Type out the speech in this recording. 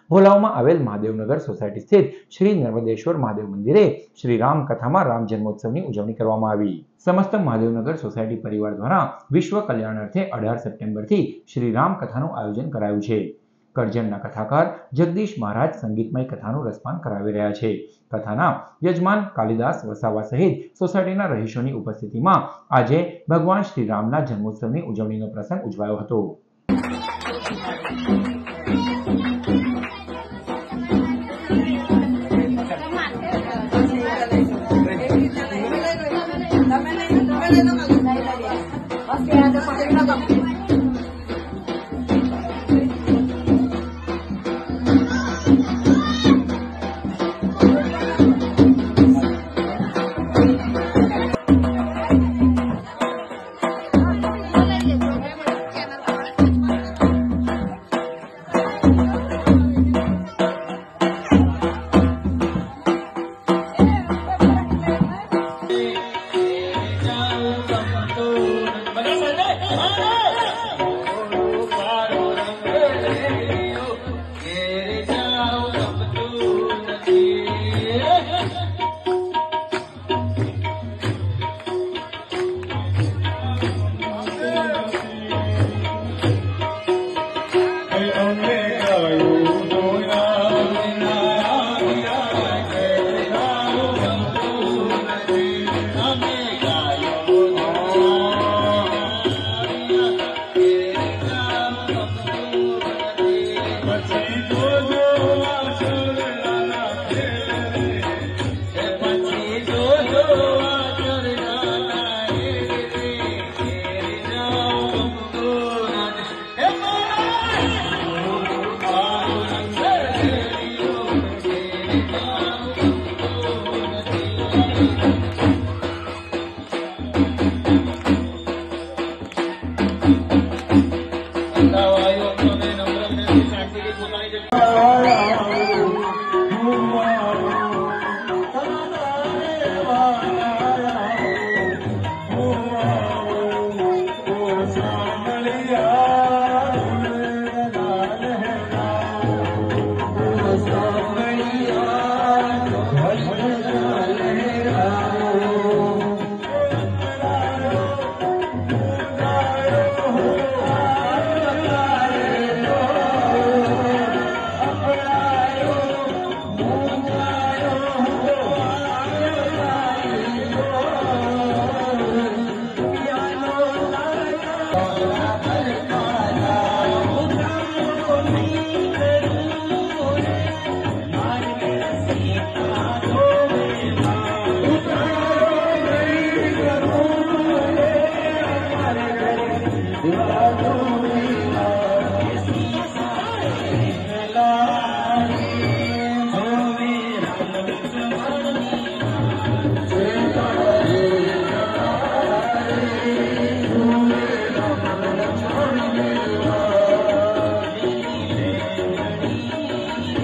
ભોલાવમાં આવેલ મહાદેવનગર સોસાયટી સ્થિત શ્રી નર્મદેશ્વર મહાદેવ મંદિરે શ્રી રામ કથામાં રામ જન્મોત્સવની ઉજવણી કરવામાં આવી। સમસ્ત મહાદેવનગર સોસાયટી પરિવાર દ્વારા વિશ્વ કલ્યાણાર્થે 18 સપ્ટેમ્બરથી શ્રી રામ કથાનું આયોજન કરાયું છે। કરજણના કથાકાર જગદીશ મહારાજ સંગીતમય કથાનું રસપાન કરાવી રહ્યા છે। કથાના યજમાન કાલિદાસ વસાવા સહિત સોસાયટીના રહીશોની ઉપસ્થિતિમાં આજે ભગવાન શ્રી રામના જન્મોત્સવની ઉજવણીનો પ્રસંગ ઉજવાયો હતો। Thank you.